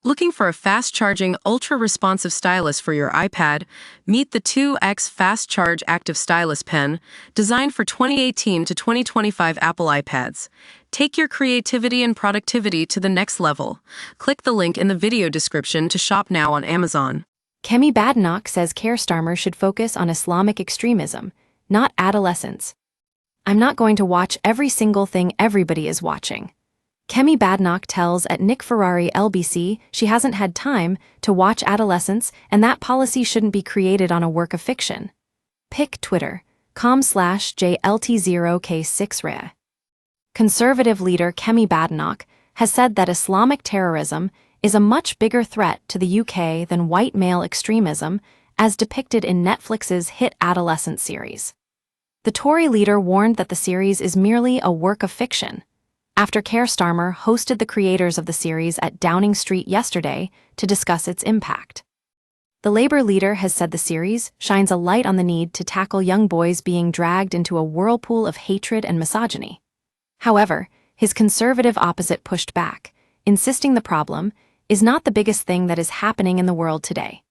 Looking for a fast-charging, ultra-responsive stylus for your iPad? Meet the 2X Fast Charge Active Stylus Pen, designed for 2018 to 2025 Apple iPads. Take your creativity and productivity to the next level. Click the link in the video description to shop now on Amazon. Kemi Badenoch says Keir Starmer should focus on Islamic extremism, not adolescence. I'm not going to watch every single thing everybody is watching. Kemi Badenoch tells at Nick Ferrari LBC she hasn't had time to watch Adolescence and that policy shouldn't be created on a work of fiction. Pic Twitter.com/JLT0K6RE. Conservative leader Kemi Badenoch has said that Islamic terrorism is a much bigger threat to the UK than white male extremism, as depicted in Netflix's hit Adolescence series. The Tory leader warned that the series is merely a work of fiction, after Keir Starmer hosted the creators of the series at Downing Street yesterday to discuss its impact. The Labour leader has said the series shines a light on the need to tackle young boys being dragged into a whirlpool of hatred and misogyny. However, his Conservative opposite pushed back, insisting the problem is not the biggest thing that is happening in the world today.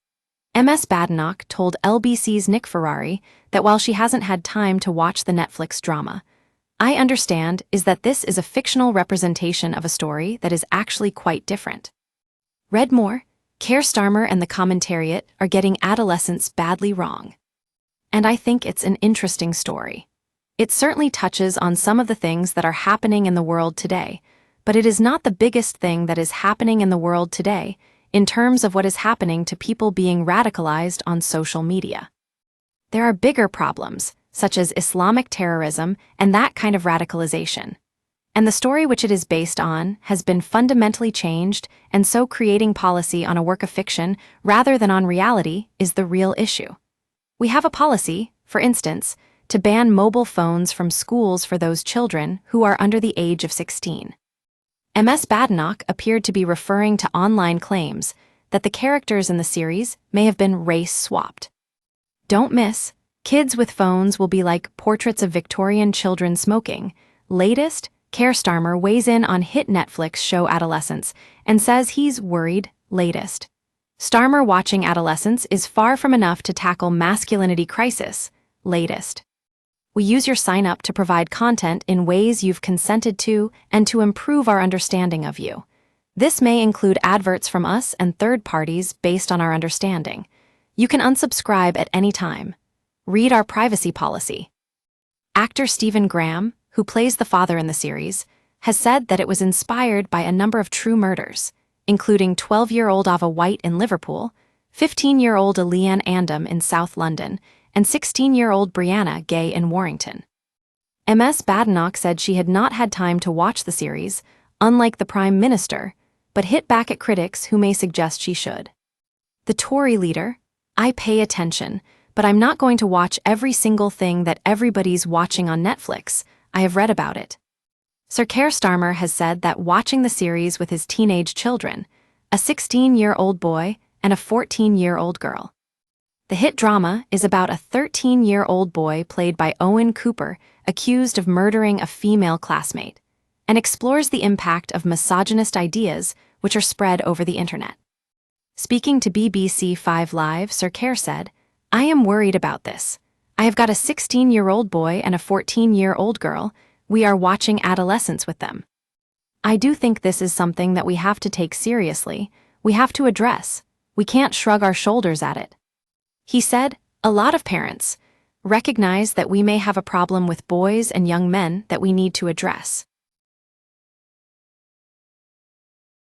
Ms. Badenoch told LBC's Nick Ferrari that while she hasn't had time to watch the Netflix drama, I understand is that this is a fictional representation of a story that is actually quite different. Read more, Keir Starmer and the commentariat are getting Adolescence badly wrong. And I think it's an interesting story. It certainly touches on some of the things that are happening in the world today, but it is not the biggest thing that is happening in the world today in terms of what is happening to people being radicalized on social media. There are bigger problems, such as Islamic terrorism and that kind of radicalization. And the story which it is based on has been fundamentally changed, and so creating policy on a work of fiction rather than on reality is the real issue. We have a policy, for instance, to ban mobile phones from schools for those children who are under the age of 16. Ms. Badenoch appeared to be referring to online claims that the characters in the series may have been race-swapped. Don't miss, kids with phones will be like portraits of Victorian children smoking. Latest, Keir Starmer weighs in on hit Netflix show Adolescence and says he's worried. Latest, Starmer watching Adolescence is far from enough to tackle masculinity crisis. Latest, we use your sign-up to provide content in ways you've consented to and to improve our understanding of you. This may include adverts from us and third parties based on our understanding. You can unsubscribe at any time. Read our privacy policy. Actor Stephen Graham, who plays the father in the series, has said that it was inspired by a number of true murders, including 12-year-old Ava White in Liverpool, 15-year-old Leanne Andam in South London, and 16-year-old Brianna Gay in Warrington. Ms. Badenoch said she had not had time to watch the series, unlike the Prime Minister, but hit back at critics who may suggest she should. The Tory leader, I pay attention, but I'm not going to watch every single thing that everybody's watching on Netflix. I have read about it. Sir Keir Starmer has said that watching the series with his teenage children, a 16-year-old boy and a 14-year-old girl. The hit drama is about a 13-year-old boy played by Owen Cooper accused of murdering a female classmate, and explores the impact of misogynist ideas which are spread over the internet. Speaking to BBC 5 Live, Sir Keir said, I am worried about this. I have got a 16-year-old boy and a 14-year-old girl. We are watching Adolescence with them. I do think this is something that we have to take seriously. We have to address. We can't shrug our shoulders at it. He said, a lot of parents recognize that we may have a problem with boys and young men that we need to address.